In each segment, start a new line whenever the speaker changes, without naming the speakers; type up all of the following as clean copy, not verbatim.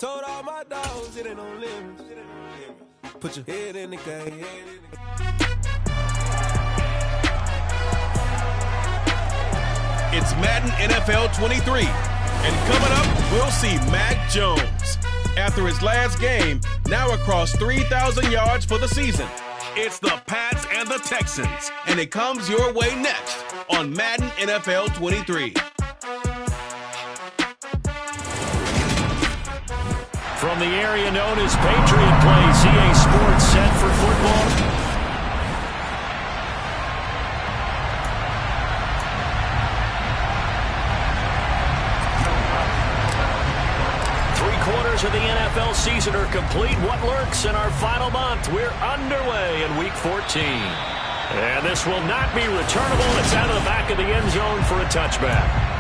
Told all my dogs it ain't no limits. Put your head in the game.
It's Madden NFL 23. And coming up, we'll see Mac Jones. After his last game, now across 3,000 yards for the season. It's the Pats and the Texans. And it comes your way next on Madden NFL 23.
From the area known as Patriot Place, EA Sports set for football. Three-quarters of the NFL season are complete. What lurks in our final month? We're underway in Week 14. And this will not be returnable. It's out of the back of the end zone for a touchback.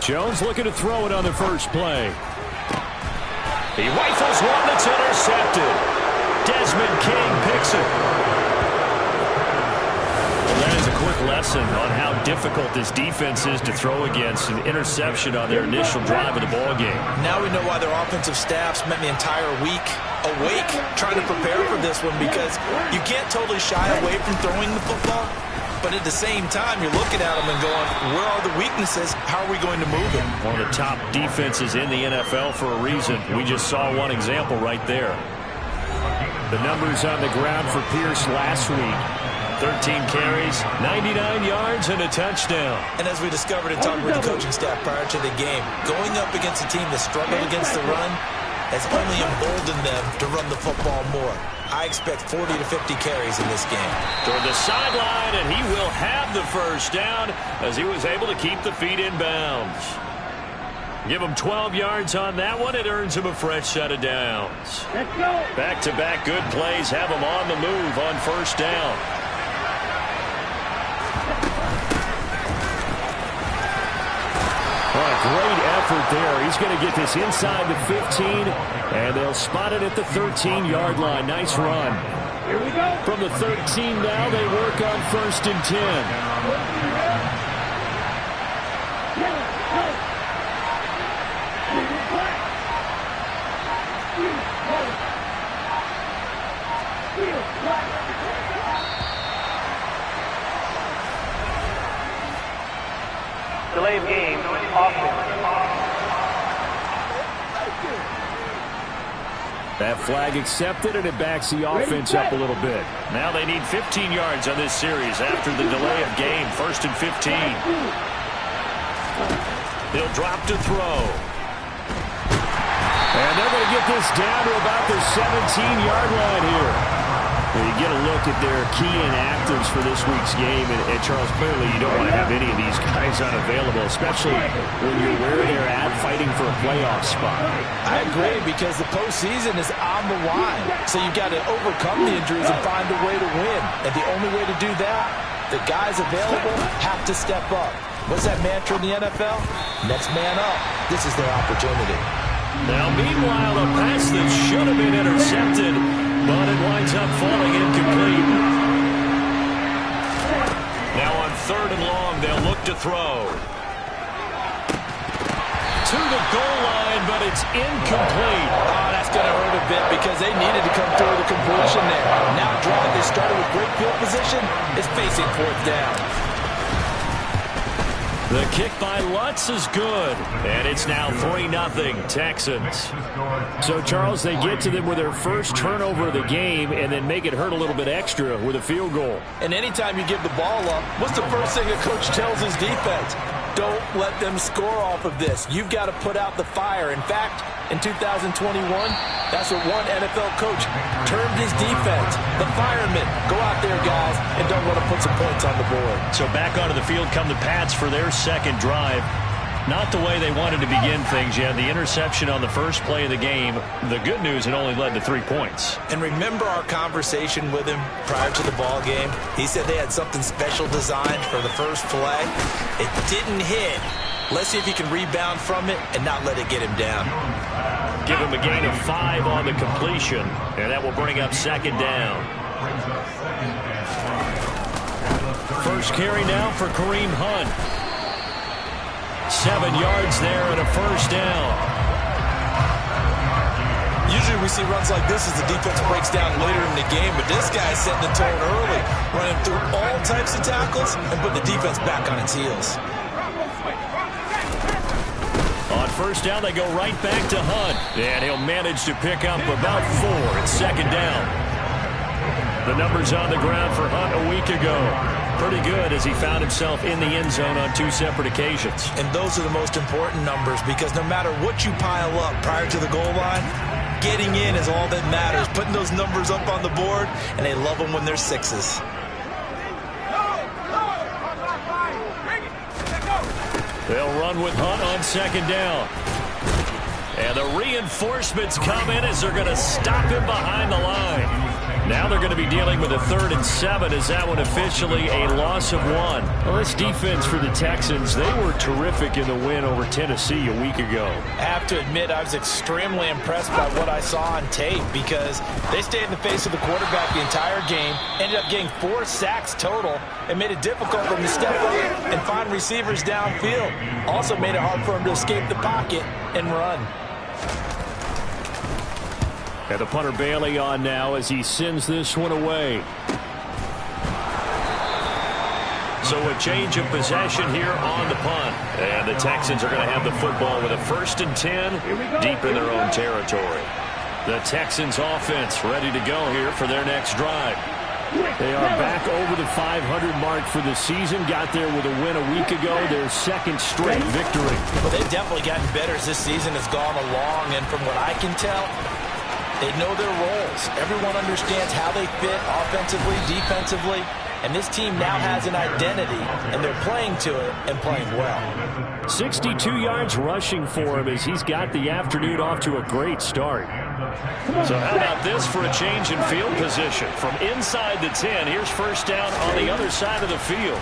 Jones looking to throw it on the first play. He rifles one that's intercepted. Desmond King picks it. Well, that is a quick lesson on how difficult this defense is to throw against. An interception on their initial drive of the ballgame.
Now we know why their offensive staff spent the entire week awake trying to prepare for this one, because you can't totally shy away from throwing the football. But at the same time, you're looking at them and going, where are the weaknesses? How are we going to move it?
One of the top defenses in the NFL for a reason. We just saw one example right there. The numbers on the ground for Pierce last week. 13 carries, 99 yards, and a touchdown.
And as we discovered in talking with the coaching staff prior to the game, going up against a team that struggled against the run has only emboldened them to run the football more. I expect 40 to 50 carries in this game.
Toward the sideline, and he will have the first down as he was able to keep the feet in bounds. Give him 12 yards on that one. It earns him a fresh set of downs.
Let's go.
Back-to-back good plays have him on the move on first down. Great effort there. He's going to get this inside the 15, and they'll spot it at the 13-yard line. Nice run.
Here we go.
From the 13 now, they work on 1st and 10.
Delay of game. Offense.
That flag accepted, and it backs the offense up a little bit. Now they need 15 yards on this series after the delay of game. 1st and 15. He'll drop to throw. And they're going to get this down to about the 17-yard line here. Well, you get a look at their key inactives for this week's game, and Charles, clearly you don't want to have any of these guys unavailable, especially when you're where they're at fighting for a playoff spot.
I agree, because the postseason is on the line. So you've got to overcome the injuries and find a way to win. And the only way to do that, the guys available have to step up. What's that mantra in the NFL? Next man up. This is their opportunity.
Now, meanwhile, a pass that should have been intercepted, but it winds up falling incomplete. Now on 3rd and long, they'll look to throw. To the goal line, but it's incomplete.
Oh, that's going to hurt a bit, because they needed to come through the completion there. Now drive they started with great field position is facing 4th down.
The kick by Lutz is good, and it's now 3-0 Texans. So, Charles, they get to them with their first turnover of the game and then make it hurt a little bit extra with a field goal.
And anytime you give the ball up, what's the first thing a coach tells his defense? Don't let them score off of this. You've got to put out the fire. In fact, in 2021, that's what one NFL coach termed his defense. The firemen. Go out there, guys, and don't let them put some points on the board.
So back onto the field come the Pats for their second drive. Not the way they wanted to begin things. You had the interception on the first play of the game. The good news, it only led to 3 points.
And remember our conversation with him prior to the ball game? He said they had something special designed for the first play. It didn't hit. Let's see if he can rebound from it and not let it get him down.
Give him a gain of 5 on the completion, and that will bring up second down. First carry now for Kareem Hunt. 7 yards there and a first down.
Usually we see runs like this as the defense breaks down later in the game, but this guy is setting the tone early, running through all types of tackles and putting the defense back on its heels.
On first down, they go right back to Hunt, and he'll manage to pick up about 4. It's second down. The numbers on the ground for Hunt a week ago. Pretty good as he found himself in the end zone on 2 separate occasions.
And those are the most important numbers because no matter what you pile up prior to the goal line, getting in is all that matters. Putting those numbers up on the board, and they love them when they're 6s.
They'll run with Hunt on second down. And the reinforcements come in as they're going to stop him behind the line. Now they're going to be dealing with a 3rd and 7 as that one officially a loss of 1. Well, this defense for the Texans, they were terrific in the win over Tennessee a week ago.
I have to admit I was extremely impressed by what I saw on tape because they stayed in the face of the quarterback the entire game, ended up getting 4 sacks total, and made it difficult for them to step up and find receivers downfield. Also made it hard for them to escape the pocket and run.
And the punter Bailey on now as he sends this one away. So a change of possession here on the punt. And the Texans are going to have the football with a 1st and 10 deep in their own territory. The Texans offense ready to go here for their next drive. They are back over the 500 mark for the season. Got there with a win a week ago. Their 2nd straight victory.
Well, they've definitely gotten better as this season has gone along. And from what I can tell, they know their roles. Everyone understands how they fit offensively, defensively. And this team now has an identity, and they're playing to it and playing well.
62 yards rushing for him as he's got the afternoon off to a great start. So how about this for a change in field position? From inside the 10, here's first down on the other side of the field.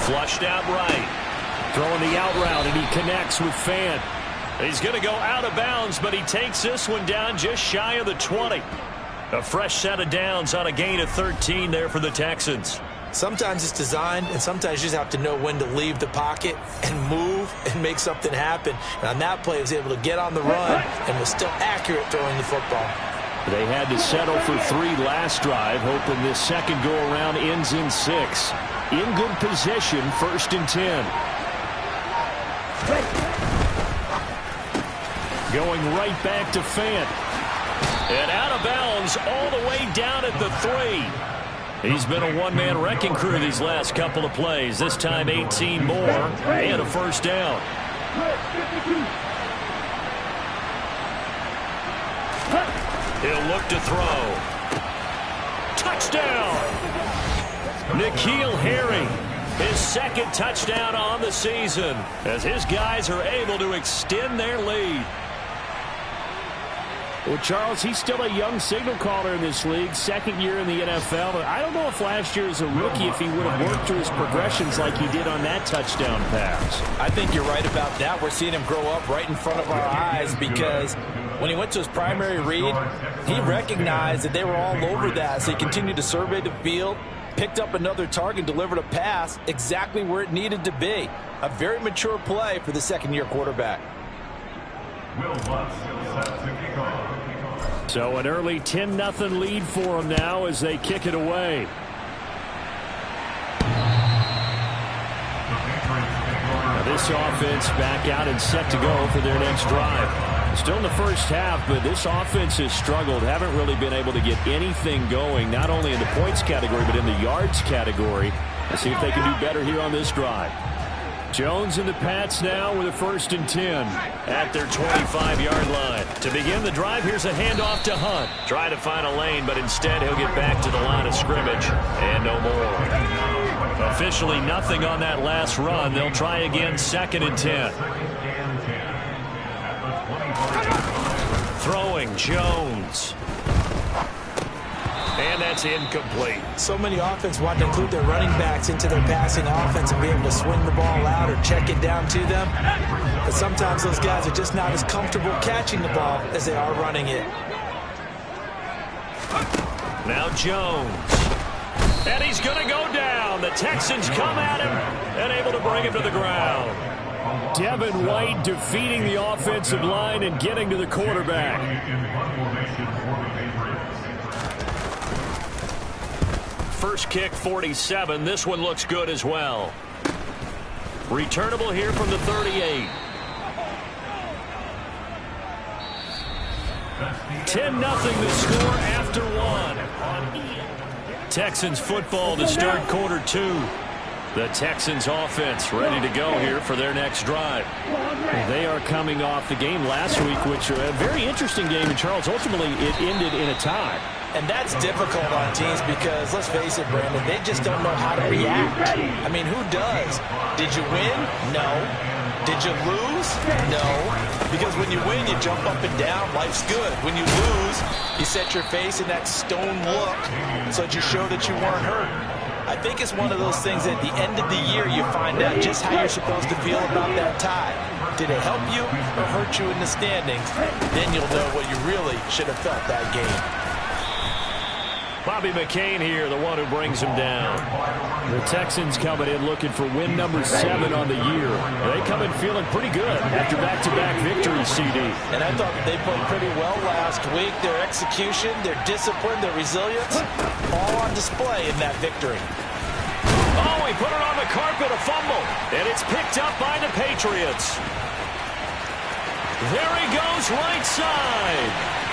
Flushed out right. Throwing the out route, and he connects with Fant. He's going to go out of bounds, but he takes this one down just shy of the 20. A fresh set of downs on a gain of 13 there for the Texans.
Sometimes it's designed, and sometimes you just have to know when to leave the pocket and move and make something happen. And on that play, he was able to get on the run and was still accurate throwing the football.
They had to settle for 3 last drive, hoping this second go-around ends in 6. In good position, 1st and 10. Going right back to Fant. And out of bounds all the way down at the 3. He's been a one-man wrecking crew these last couple of plays. This time 18 more and a first down. He'll look to throw. Touchdown! N'Keal Harry, his 2nd touchdown on the season as his guys are able to extend their lead. Well, Charles, he's still a young signal caller in this league, 2nd year in the NFL. But I don't know if last year as a rookie, if he would have worked through his progressions like he did on that touchdown pass.
I think you're right about that. We're seeing him grow up right in front of our eyes because when he went to his primary read, he recognized that they were all over that. So he continued to survey the field, picked up another target, delivered a pass exactly where it needed to be. A very mature play for the 2nd-year quarterback.
So an early 10-0 lead for them now as they kick it away. This offense back out and set to go for their next drive. Still in the first half, but this offense has struggled. Haven't really been able to get anything going, not only in the points category, but in the yards category. Let's see if they can do better here on this drive. Jones and the Pats now with a 1st and 10 at their 25-yard line. To begin the drive, here's a handoff to Hunt. Try to find a lane, but instead he'll get back to the line of scrimmage and no more. Officially nothing on that last run. They'll try again, 2nd and 10. Throwing Jones. And that's incomplete.
So many offenses want to include their running backs into their passing offense and be able to swing the ball out or check it down to them. But sometimes those guys are just not as comfortable catching the ball as they are running it.
Now Jones. And he's going to go down. The Texans come at him and able to bring him to the ground. Devin White defeating the offensive line and getting to the quarterback. First kick, 47. This one looks good as well. Returnable here from the 38. 10-0 the score after one. Texans football to start quarter 2. The Texans offense ready to go here for their next drive. They are coming off the game last week, which was a very interesting game in Charles. Ultimately, it ended in a tie.
And that's difficult on teams because, let's face it, Brandon, they just don't know how to react. I mean, who does? Did you win? No. Did you lose? No. Because when you win, you jump up and down. Life's good. When you lose, you set your face in that stone look so that you show that you weren't hurt. I think it's one of those things at the end of the year you find out just how you're supposed to feel about that tie. Did it help you or hurt you in the standings? Then you'll know what you really should have felt that game.
Bobby McCain here, the one who brings him down. The Texans coming in looking for win number 7 on the year. They come in feeling pretty good after back-to-back victories, CD.
And I thought they played pretty well last week. Their execution, their discipline, their resilience, all on display in that victory.
Oh, he put it on the carpet, a fumble. And it's picked up by the Patriots. There he goes, right side.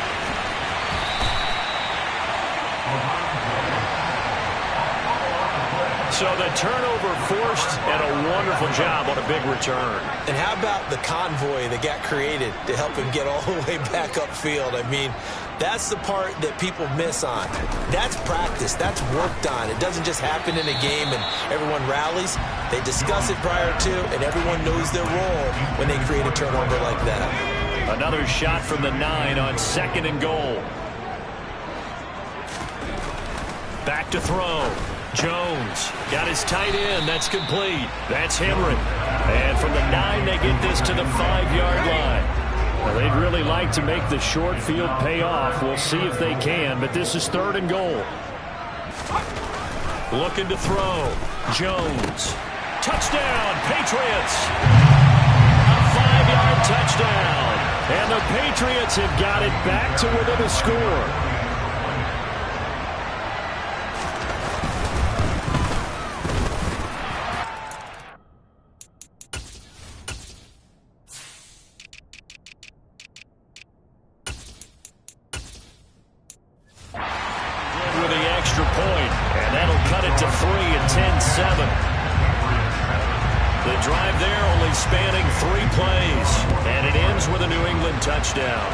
So the turnover forced and a wonderful job on a big return.
And how about the convoy that got created to help him get all the way back upfield? I mean, that's the part that people miss on. That's practice. That's worked on. It doesn't just happen in a game and everyone rallies. They discuss it prior to, and everyone knows their role when they create a turnover like that.
Another shot from the 9 on 2nd and goal. Back to throw. Jones got his tight end. That's complete. That's Henry. And from the 9, they get this to the 5-yard line. Well, they'd really like to make the short field pay off. We'll see if they can, but this is 3rd and goal. Looking to throw. Jones. Touchdown, Patriots. A 5-yard touchdown. And the Patriots have got it back to within a score. Touchdown.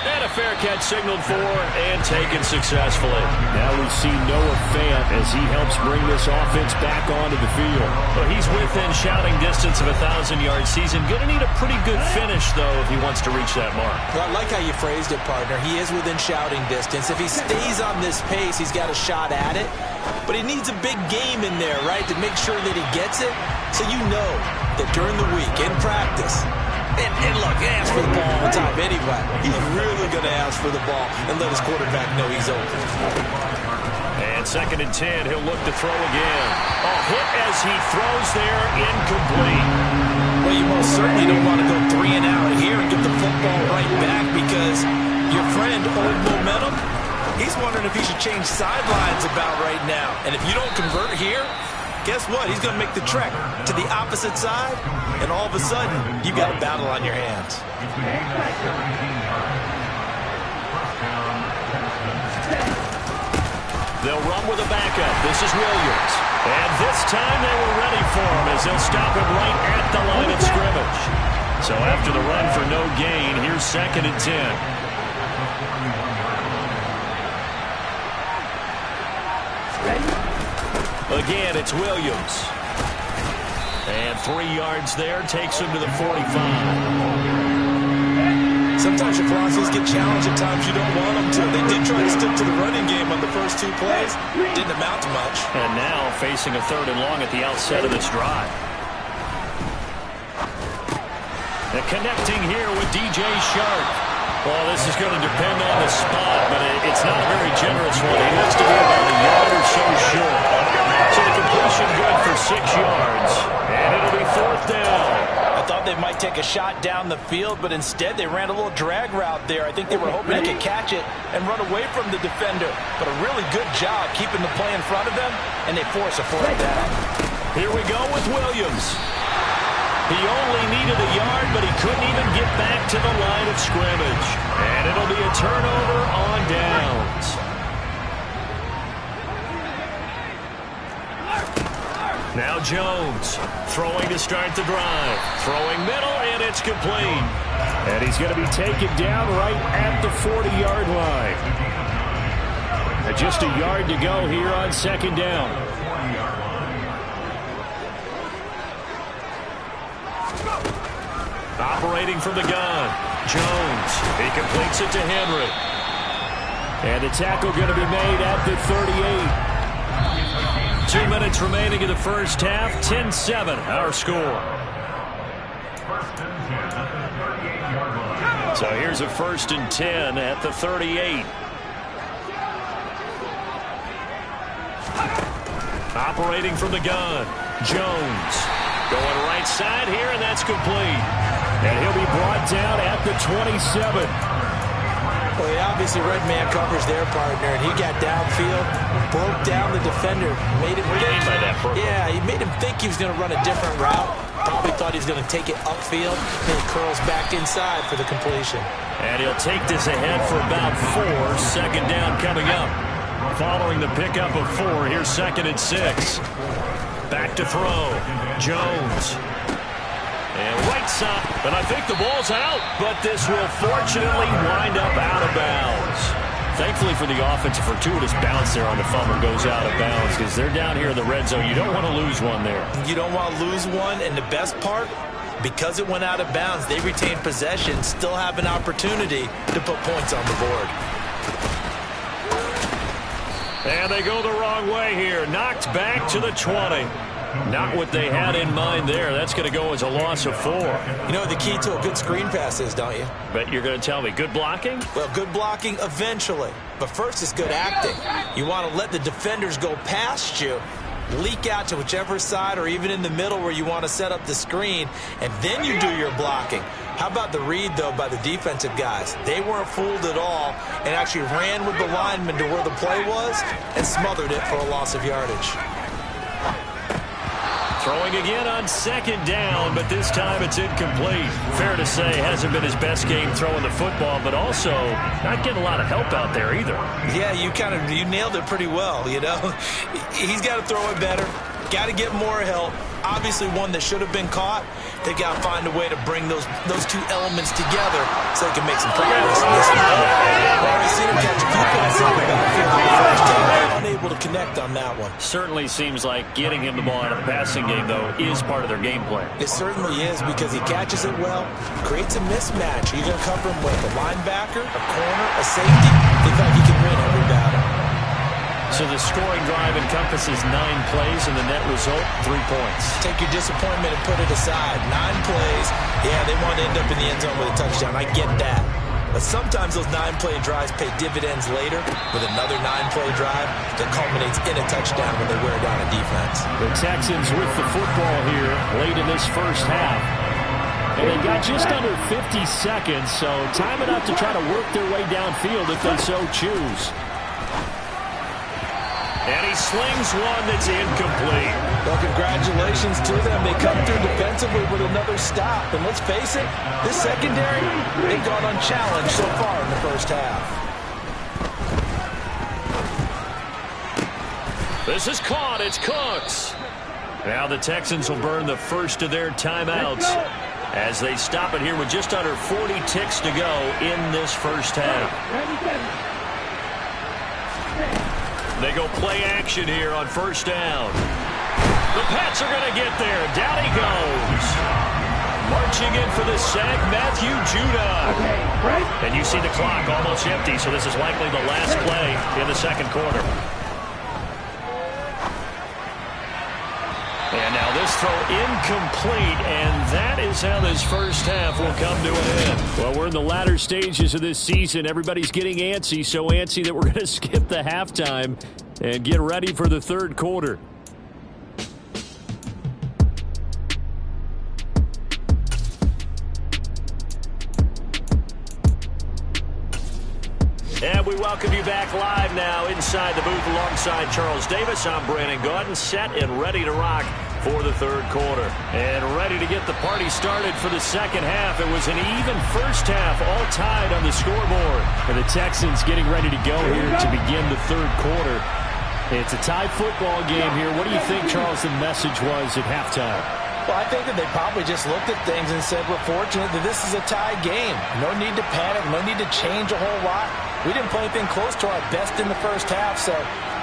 And a fair catch signaled for and taken successfully. Now we see Noah Fant as he helps bring this offense back onto the field. Well, he's within shouting distance of a 1,000-yard season. Going to need a pretty good finish, though, if he wants to reach that mark.
Well, I like how you phrased it, partner. He is within shouting distance. If he stays on this pace, he's got a shot at it. But he needs a big game in there, right, to make sure that he gets it. So you know that during the week, in practice, and look, he asks for the ball all the time anyway. He's really going to ask for the ball and let his quarterback know he's open.
And 2nd and 10, he'll look to throw again. A hit as he throws there, incomplete.
Well, you most certainly don't want to go 3 and out here and get the football right back because your friend, Old Momentum, he's wondering if he should change sidelines about right now. And if you don't convert here, guess what? He's going to make the trek to the opposite side, and all of a sudden, you've got a battle on your hands.
They'll run with a backup. This is Williams. And this time they were ready for him as they'll stop him right at the line of scrimmage. So after the run for no gain, here's 2nd and 10. Again, it's Williams. And 3 yards there takes him to the 45.
Sometimes your philosophies get challenged at times you don't want them to. They did try to stick to the running game on the first 2 plays. Didn't amount to much.
And now facing a 3rd and long at the outset of this drive. And connecting here with DJ Sharp. Well, this is going to depend on the spot, but it's not a very generous one. He looks to be about a yard or so short. So the completion good for 6 yards. And it'll be 4th down.
I thought they might take a shot down the field, but instead they ran a little drag route there. I think they were hoping they could catch it and run away from the defender. But a really good job keeping the play in front of them, and they force a 4th down.
Here we go with Williams. He only needed a yard, but he couldn't even get back to the line of scrimmage. And it'll be a turnover on downs. Now Jones throwing to start the drive. Throwing middle, and it's complete. And he's going to be taken down right at the 40-yard line. And just a yard to go here on 2nd down. Operating from the gun. Jones. He completes it to Henry. And the tackle going to be made at the 38. 2 minutes remaining in the first half. 10-7, our score. So here's a 1st and 10 at the 38. Operating from the gun. Jones. Going right side here, and that's complete. And he'll be brought down at the 27.
Well, he obviously read man coverage their partner, and he got downfield, broke down the defender, made him think. Yeah, he made him think he was going to run a different route. Probably thought he was going to take it upfield, and he curls back inside for the completion.
And he'll take this ahead for about 4. 2nd down coming up. Following the pickup of 4, here's 2nd and 6. Back to throw. Jones. And right side. And I think the ball's out, but this will fortunately wind up out of bounds. Thankfully for the offense, a fortuitous bounce there on the fumble goes out of bounds because they're down here in the red zone. You don't want to lose one there.
You don't want to lose one, and the best part, because it went out of bounds, they retain possession, still have an opportunity to put points on the board.
And they go the wrong way here. Knocked back to the 20. Not what they had in mind there. That's going to go as a loss of 4.
You know what the key to a good screen pass is, don't you?
But you're going to tell me, good blocking?
Well, good blocking eventually. But first is good acting. You want to let the defenders go past you, leak out to whichever side or even in the middle where you want to set up the screen, and then you do your blocking. How about the read, though, by the defensive guys? They weren't fooled at all and actually ran with the lineman to where the play was and smothered it for a loss of yardage.
Throwing again on 2nd down, but this time it's incomplete. Fair to say, hasn't been his best game throwing the football, but also not getting a lot of help out there either.
Yeah, you nailed it pretty well, you know. He's got to throw it better, got to get more help. Obviously one that should have been caught. They got to find a way to bring those 2 elements together so they can make some progress in this game. I've seen him catch a few passes on the backfield in the first game, unable to connect on that one.
Certainly seems like getting him the ball out of the passing game, though, is part of their game plan.
It certainly is because he catches it well, creates a mismatch. You're going to cover him with a linebacker, a corner, a safety. Look like he can win every battle.
So the scoring drive encompasses 9 plays, and the net result, 3 points.
Take your disappointment and put it aside. 9 plays. Yeah, they want to end up in the end zone with a touchdown. I get that. But sometimes those 9-play drives pay dividends later with another 9-play drive that culminates in a touchdown when they wear down a defense.
The Texans with the football here late in this first half. And they got just under 50 seconds, so time enough to try to work their way downfield if they so choose. And he slings one that's incomplete.
Well, congratulations to them. They come through defensively with another stop. And let's face it, this secondary, they've gone unchallenged so far in the first half.
This is caught. It's Cooks. Now the Texans will burn the first of their timeouts as they stop it here with just under 40 ticks to go in this first half. They go play action here on first down. The Pats are going to get there. Down he goes. Marching in for the sack, Matthew Judon. And you see the clock almost empty, so this is likely the last play in the second quarter. And now this throw incomplete, and that is how this first half will come to an end. Well, we're in the latter stages of this season. Everybody's getting antsy, so antsy that we're going to skip the halftime and get ready for the third quarter. And we welcome you back live now inside the booth alongside Charles Davis. I'm Brandon Gaudin, set and ready to rock for the third quarter. And ready to get the party started for the second half. It was an even first half, all tied on the scoreboard. And the Texans getting ready to go here to begin the third quarter. It's a tie football game here. What do you think, Charles, the message was at halftime?
Well, I think that they probably just looked at things and said, we're fortunate that this is a tie game. No need to panic, no need to change a whole lot. We didn't play anything close to our best in the first half, so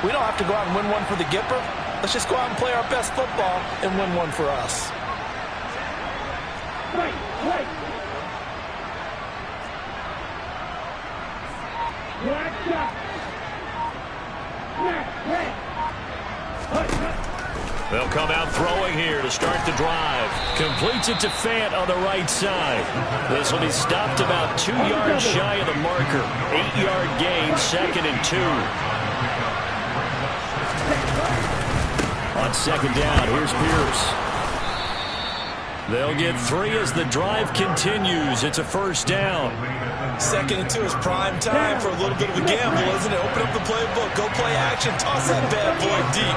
we don't have to go out and win one for the Gipper. Let's just go out and play our best football and win one for us.
They'll come out throwing here to start the drive. Completes it to Fant on the right side. This will be stopped about 2 yards shy of the marker. 8-yard gain, 2nd and 2. On second down, here's Pierce. They'll get 3 as the drive continues. It's a first down.
2nd and 2 is prime time for a little bit of a gamble, isn't it? Open up the playbook, go play action, toss that bad boy deep.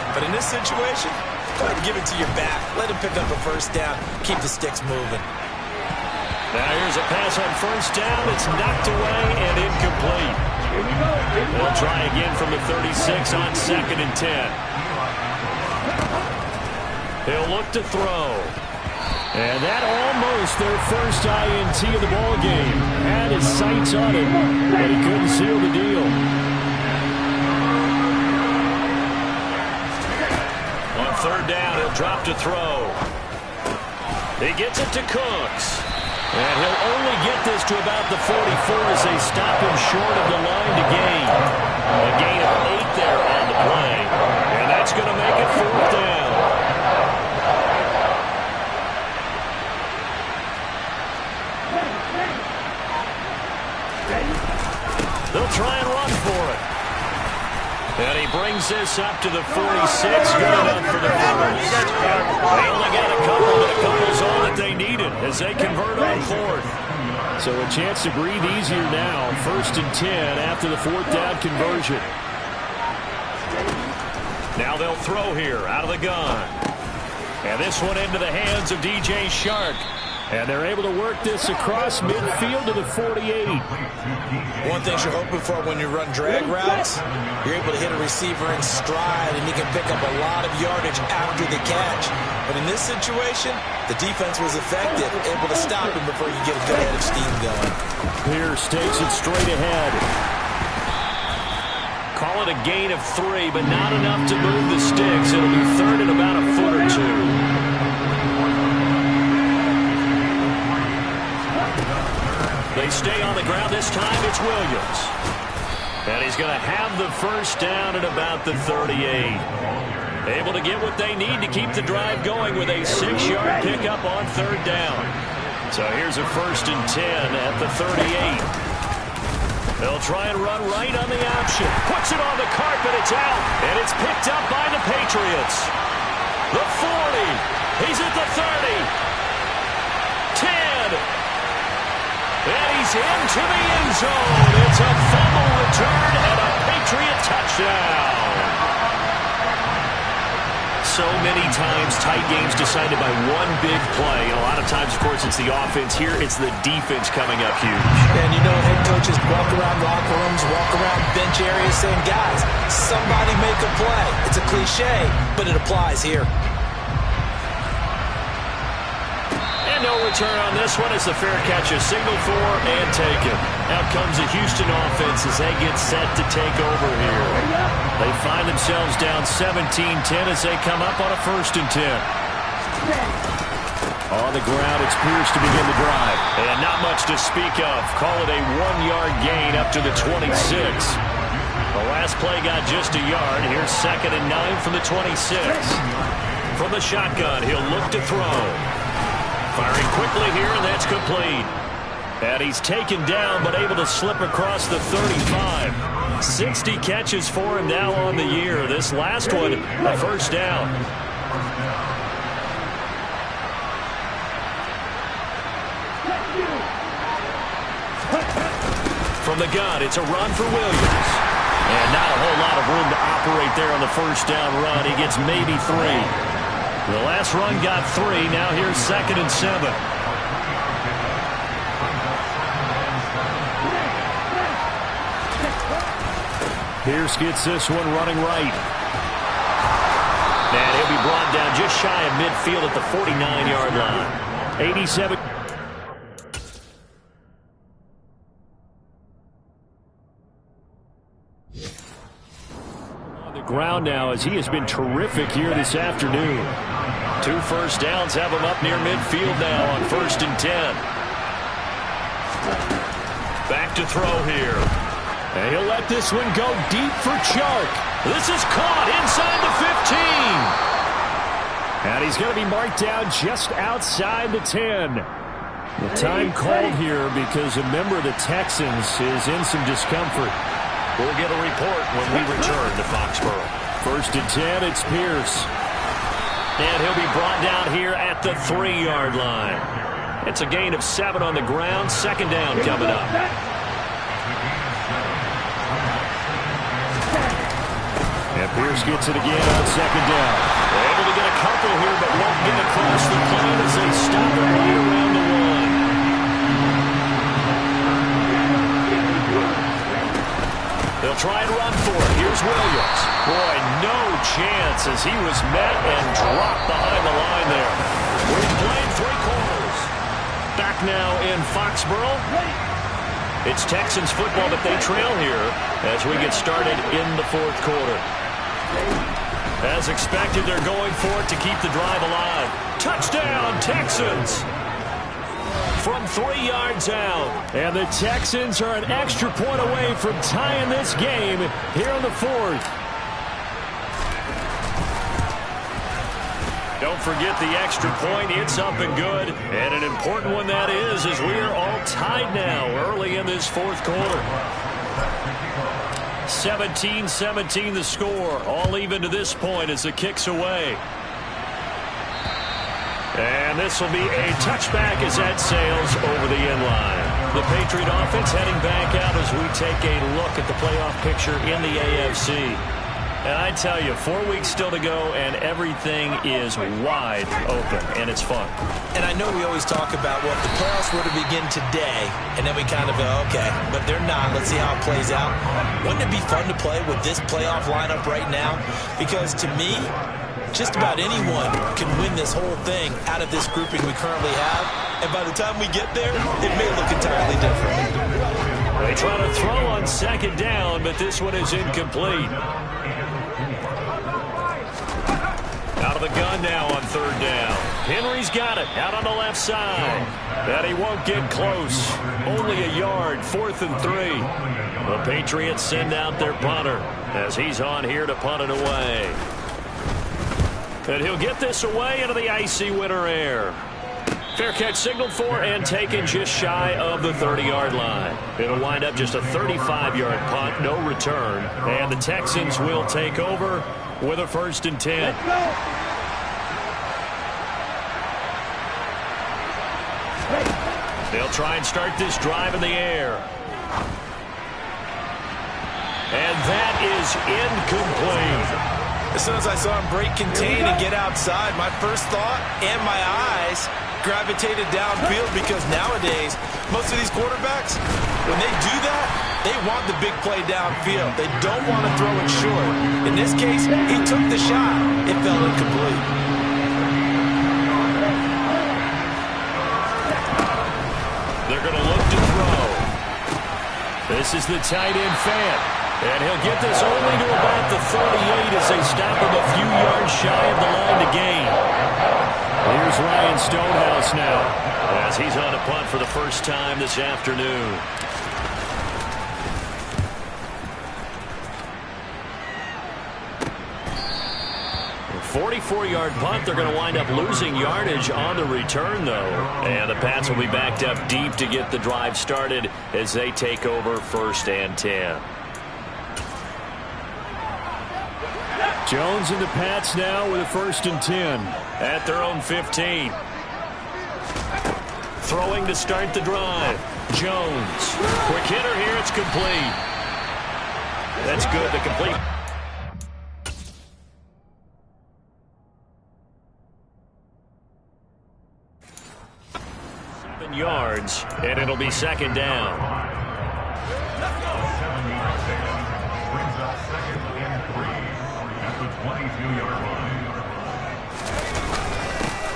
But in this situation, go ahead and give it to your back. Let him pick up a first down. Keep the sticks moving.
Now here's a pass on first down. It's knocked away and incomplete. They'll try again from the 36 on 2nd and 10. He'll look to throw. And that almost their first INT of the ball game. Had his sights on it, but he couldn't seal the deal. On third down, he'll drop to throw. He gets it to Cooks. And he'll only get this to about the 44 as they stop him short of the line to gain. A gain of 8 there on the play. And that's going to make it 4th down. They'll try and run for it. And he brings this up to the 46. Good enough for the first. They only got a couple, but a couple's all that they needed as they convert on 4th. So a chance to breathe easier now. 1st and 10 after the 4th down conversion. Now they'll throw here out of the gun. And this one into the hands of DJ Shark. And they're able to work this across midfield to the 48.
One thing you're hoping for when you run drag routes, you're able to hit a receiver in stride, and he can pick up a lot of yardage after the catch. But in this situation, the defense was effective, able to stop him before you get a good head of steam going.
Pierce takes it straight ahead. Call it a gain of 3, but not enough to move the sticks. It'll be 3rd and about a foot or 2. They stay on the ground. This time it's Williams. And he's going to have the first down at about the 38. Able to get what they need to keep the drive going with a 6-yard pickup on 3rd down. So here's a 1st and 10 at the 38. They'll try and run right on the option. Puts it on the carpet. It's out. And it's picked up by the Patriots. The 40. He's at the 30. 10. And he's into the end zone. It's a fumble return and a Patriot touchdown. so many times tight games decided by one big play. And a lot of times, of course, it's the offense. Here, it's the defense coming up huge.
And you know, head coaches walk around locker rooms, walk around bench areas saying, guys, somebody make a play. It's a cliche, but it applies here.
And no return on this one as the fair catch is signaled for and taken. Out comes the Houston offense as they get set to take over here. They find themselves down 17-10 as they come up on a 1st and 10. On the ground, it's Pierce to begin the drive. And not much to speak of. Call it a 1-yard gain up to the 26. The last play got just a yard. Here's 2nd and 9 from the 26. From the shotgun, he'll look to throw. Firing quickly here, and that's complete. And he's taken down, but able to slip across the 35. 60 catches for him now on the year. This last one, a 1st down. From the gun, it's a run for Williams. And not a whole lot of room to operate there on the 1st down run. He gets maybe 3. The last run got 3. Now here's 2nd and 7. Pierce gets this one running right. And he'll be brought down just shy of midfield at the 49-yard line. 87. On the ground now as he has been terrific here this afternoon. 2 first downs have him up near midfield now on 1st and 10. Back to throw here. And he'll let this one go deep for Chark. This is caught inside the 15. And he's going to be marked down just outside the 10. The time called here because a member of the Texans is in some discomfort. We'll get a report when we return to Foxborough. 1st and 10, it's Pierce. And he'll be brought down here at the 3-yard line. It's a gain of 7 on the ground. 2nd down coming up. And Pierce gets it again on 2nd down. They're able to get a couple here, but won't get across the plane as they stop it right around the 1. They'll try and run for it. Here's Williams. Boy, no chance as he was met and dropped behind the line there. We've played 3 quarters. Back now in Foxborough. It's Texans football, but they trail here as we get started in the 4th quarter. As expected, they're going for it to keep the drive alive. Touchdown, Texans! From 3 yards out. And the Texans are an extra point away from tying this game here in the 4th. Don't forget the extra point. It's up and good. And an important one that is, as we are all tied now early in this 4th quarter. 17-17 the score. All even to this point as the kick's away. And this will be a touchback as that sails over the end line. The Patriot offense heading back out as we take a look at the playoff picture in the AFC. And I tell you, 4 weeks still to go, and everything is wide open, and it's fun.
And I know we always talk about, well, if the playoffs were to begin today, and then we kind of go, okay, but they're not. Let's see how it plays out. Wouldn't it be fun to play with this playoff lineup right now? Because to me, just about anyone can win this whole thing out of this grouping we currently have. And by the time we get there, it may look entirely different.
They try to throw on 2nd down, but this one is incomplete. Out of the gun now on 3rd down. Henry's got it out on the left side. And he won't get close. Only a yard, 4th and 3. The Patriots send out their punter as he's on here to punt it away. And he'll get this away into the icy winter air. Fair catch signaled for and taken just shy of the 30-yard line. It'll wind up just a 35-yard punt, no return. And the Texans will take over with a 1st and 10. They'll try and start this drive in the air. And that is incomplete.
As soon as I saw him break contain and get outside, my first thought and my eyes gravitated downfield, because nowadays, most of these quarterbacks, when they do that, they want the big play downfield. They don't want to throw it short. In this case, he took the shot. It fell incomplete.
They're going to look to throw. This is the tight end Fant. And he'll get this only to about the 38 as they stop him a few yards shy of the line to gain. Here's Ryan Stonehouse now, as he's on a punt for the first time this afternoon. 44-yard punt. They're going to wind up losing yardage on the return, though. And the Pats will be backed up deep to get the drive started as they take over 1st and 10. Jones and the Pats now with a 1st and 10 at their own 15. Throwing to start the drive. Jones. Quick hitter here. It's complete. That's good. The complete. Yards, and it'll be 2nd down.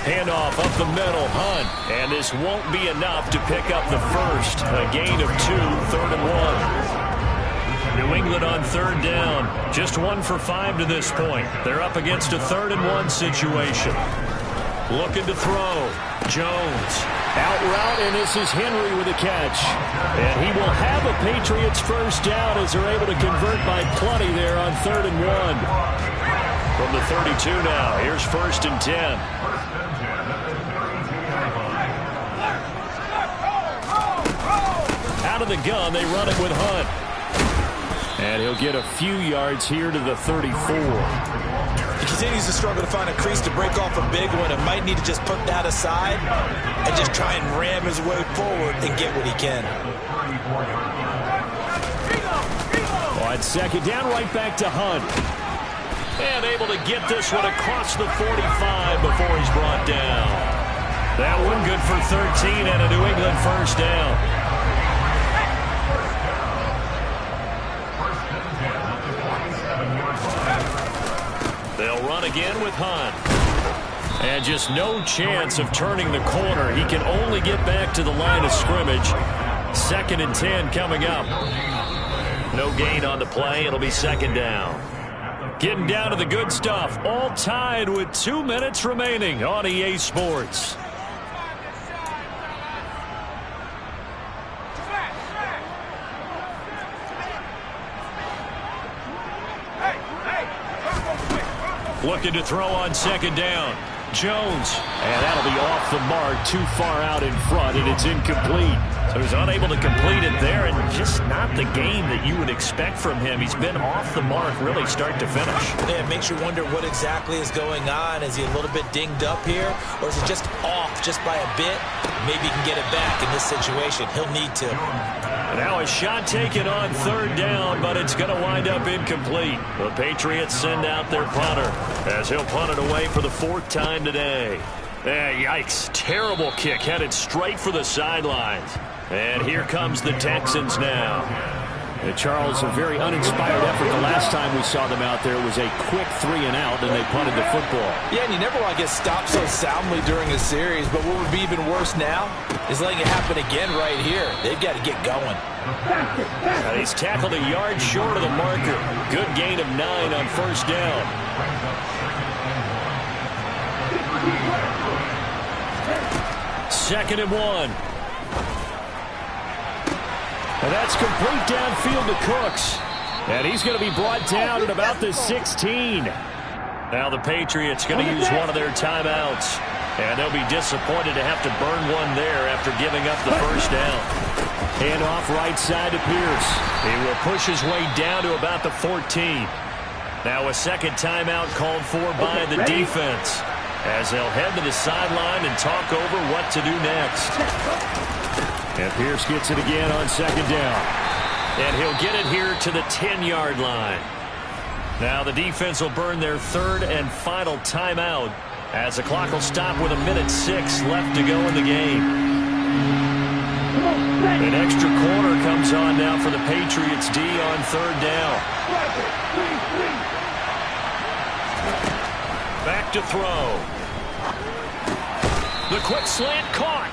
Handoff up the middle, Hunt, and this won't be enough to pick up the first. A gain of 2, 3rd and 1. New England on 3rd down, just 1 for 5 to this point. They're up against a 3rd and 1 situation. Looking to throw. Jones. Out route, and this is Henry with a catch. And he will have a Patriots first down as they're able to convert by plenty there on 3rd and 1. From the 32 now, here's 1st and 10. Out of the gun, they run it with Hunt. And he'll get a few yards here to the 34.
He continues to struggle to find a crease to break off a big one, and might need to just put that aside and just try and ram his way forward and get what he can.
On 2nd down, right back to Hunt. And able to get this one across the 45 before he's brought down. That one good for 13 and a New England first down. They'll run again with Hunt. And just no chance of turning the corner. He can only get back to the line of scrimmage. 2nd and 10 coming up. No gain on the play. It'll be 2nd down. Getting down to the good stuff. All tied with 2 minutes remaining on EA Sports. Looking to throw on 2nd down. Jones. And that'll be off the mark, too far out in front, and it's incomplete. So he's unable to complete it there, and just not the game that you would expect from him. He's been off the mark really start to finish.
Yeah, it makes you wonder what exactly is going on. Is he a little bit dinged up here, or is he just off just by a bit? Maybe he can get it back in this situation. He'll need to.
Now a shot taken on 3rd down, but it's going to wind up incomplete. The Patriots send out their punter as he'll punt it away for the 4th time today. Yikes. Terrible kick headed straight for the sidelines. And here comes the Texans now. Charles, a very uninspired effort. The last time we saw them out there was a quick 3 and out, and they punted the football.
Yeah, and you never want to get stopped so soundly during a series, but what would be even worse now is letting it happen again right here. They've got to get going.
And he's tackled a yard short of the marker. Good gain of 9 on 1st down. Second and 1. And that's complete downfield to Cooks. And he's going to be brought down at about the 16. Now the Patriots going to use one of their timeouts. And they'll be disappointed to have to burn one there after giving up the first down. Hand off right side to Pierce. He will push his way down to about the 14. Now a second timeout called for by the defense, as they'll head to the sideline and talk over what to do next. And Pierce gets it again on 2nd down. And he'll get it here to the 10-yard line. Now the defense will burn their third and final timeout as the clock will stop with 1:06 left to go in the game. An extra corner comes on now for the Patriots D on third down. Back to throw. The quick slant caught.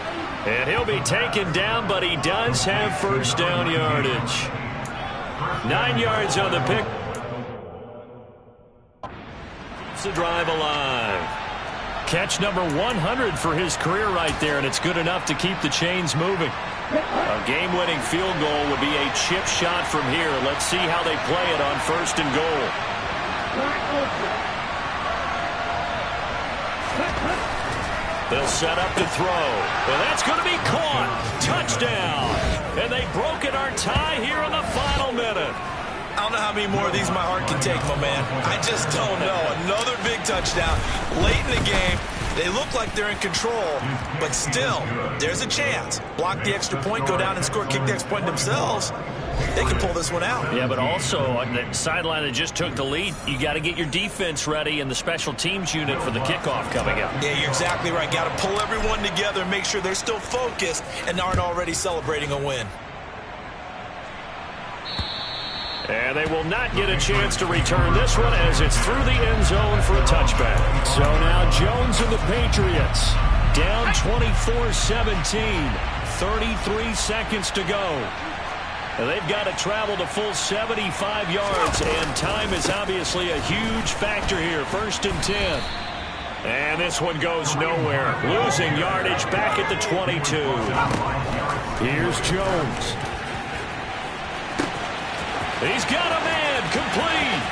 And he'll be taken down, but he does have first down yardage. 9 yards on the pick. Keeps the drive alive. Catch number 100 for his career right there, and it's good enough to keep the chains moving. A game-winning field goal would be a chip shot from here. Let's see how they play it on first and goal. They'll set up to throw. Well, that's going to be caught. Touchdown. And they broke it our tie here in the final minute.
I don't know how many more of these my heart can take, my man. I just don't know. Another big touchdown late in the game. They look like they're in control, but still, there's a chance. Block the extra point, go down and score, kick the extra point themselves. They can pull this one out.
Yeah, but also on the sideline that just took the lead, you got to get your defense ready and the special teams unit for the kickoff coming up.
Yeah, you're exactly right. Got to pull everyone together and make sure they're still focused and aren't already celebrating a win.
And they will not get a chance to return this one as it's through the end zone for a touchback. So now Jones and the Patriots down 24-17, 33 seconds to go. They've got to travel to full 75 yards, and time is obviously a huge factor here. First and 10. And this one goes nowhere. Losing yardage back at the 22. Here's Jones. He's got a man complete.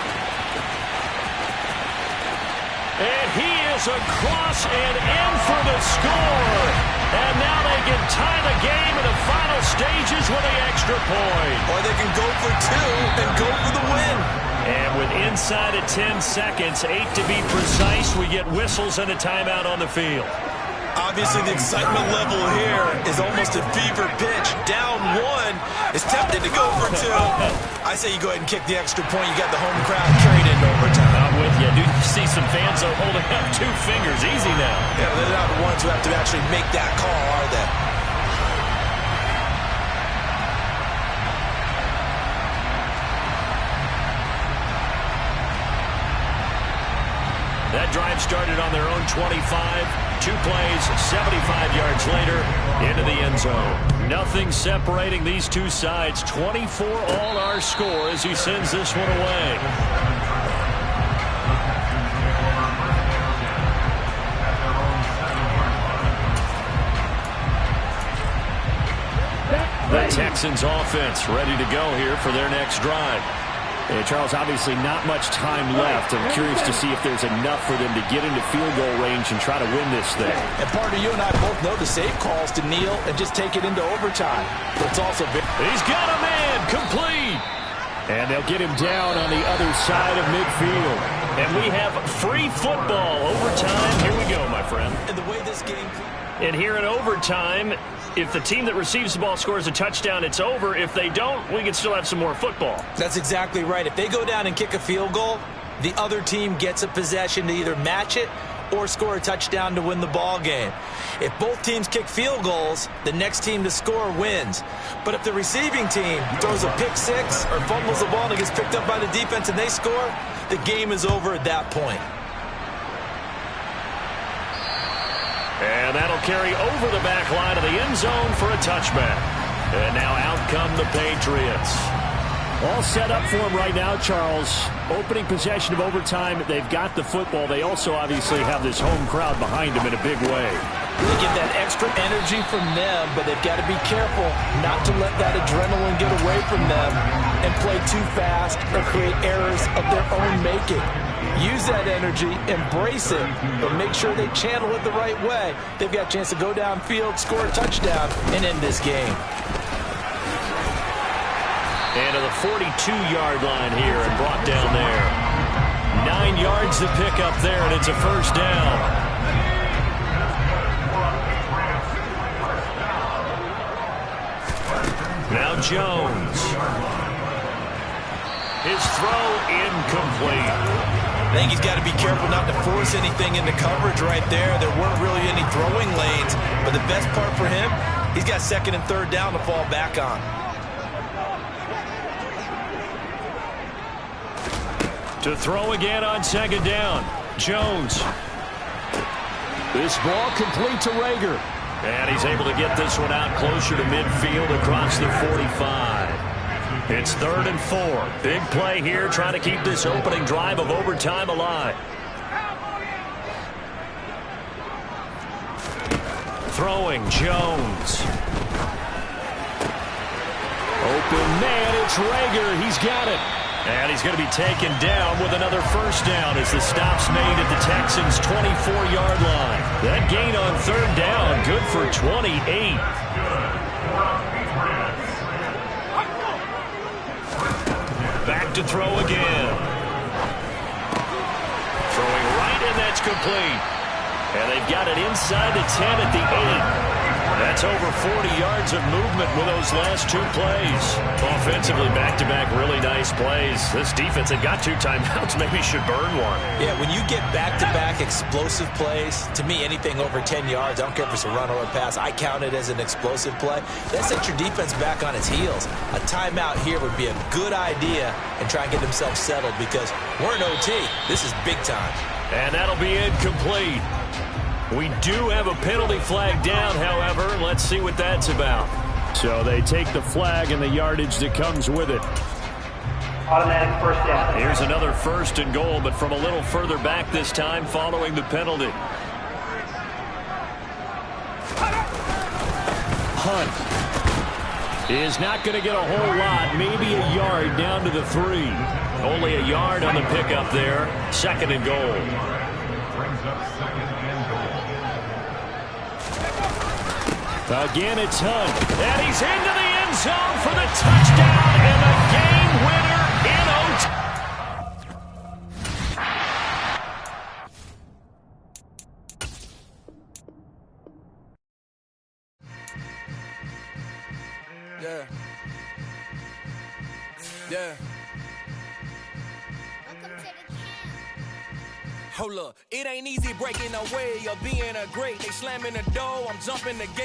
And he is across and in for the score. And now they can tie the game in the final stages with the extra point.
Or they can go for two and go for the win.
And with inside of 10 seconds, 8 to be precise, we get whistles and a timeout on the field.
Obviously, the excitement level here is almost a fever pitch. Down one, is tempted to go for two. I say you go ahead and kick the extra point. You got the home crowd carried into overtime.
I'm with you. I do see some fans holding up 2 fingers. Easy now.
Yeah, they're not the ones who have to actually make that call, are they?
That drive started on their own 25. 2 plays, 75 yards later, into the end zone. Nothing separating these two sides. 24 all our score as he sends this one away. The Texans offense ready to go here for their next drive. Hey, Charles, obviously not much time left. I'm curious to see if there's enough for them to get into field goal range and try to win this thing.
And partner, you and I both know the safe calls to kneel and just take it into overtime. But it's also big.
He's got a man complete. And they'll get him down on the other side of midfield. And we have free football. Overtime. Here we go, my friend.
And the way this game...
And here in overtime, if the team that receives the ball scores a touchdown, it's over. If they don't, we can still have some more football.
That's exactly right. If they go down and kick a field goal, the other team gets a possession to either match it or score a touchdown to win the ball game. If both teams kick field goals, the next team to score wins. But if the receiving team throws a pick six or fumbles the ball and it gets picked up by the defense and they score, the game is over at that point.
And that'll carry over the back line of the end zone for a touchback. And now out come the Patriots. All set up for them right now, Charles. Opening possession of overtime. They've got the football. They also obviously have this home crowd behind them in a big way.
They get that extra energy from them, but they've got to be careful not to let that adrenaline get away from them and play too fast or create errors of their own making. Use that energy, embrace it, but make sure they channel it the right way. They've got a chance to go downfield, score a touchdown, and end this game.
And to the 42-yard line here and brought down there. 9 yards to pick up there, and it's a first down. Now Jones. His throw incomplete.
I think he's got to be careful not to force anything into coverage right there. There weren't really any throwing lanes, but the best part for him, he's got second and third down to fall back on.
To throw again on second down. Jones. This ball complete to Rager. And he's able to get this one out closer to midfield across the 45. It's 3rd and 4. Big play here, trying to keep this opening drive of overtime alive. Throwing, Jones. Open man, it's Rager. He's got it. And he's going to be taken down with another first down as the stop's made at the Texans' 24-yard line. That gain on third down, good for 28. Back to throw again. Throwing right, and that's complete. And they've got it inside the 10 at the 8. That's over 40 yards of movement with those last 2 plays. Offensively, back-to-back really nice plays. This defense had got 2 timeouts. Maybe should burn one.
Yeah, when you get back-to-back explosive plays, to me, anything over 10 yards, I don't care if it's a run or a pass, I count it as an explosive play. That sets your defense back on its heels. A timeout here would be a good idea and try and get themselves settled because we're in OT. This is big time.
And that'll be incomplete. We do have a penalty flag down, however. Let's see what that's about. So they take the flag and the yardage that comes with it.
Automatic first down.
Here's another 1st and goal, but from a little further back this time following the penalty. Hunt is not going to get a whole lot, maybe a yard down to the 3. Only a yard on the pickup there. 2nd and goal. Again, it's Hunt. And he's into the end zone for the touchdown and a game winner in OT.
Yeah. Yeah. Hold up, it ain't easy breaking away or being a great. They slamming the door, I'm jumping the gate.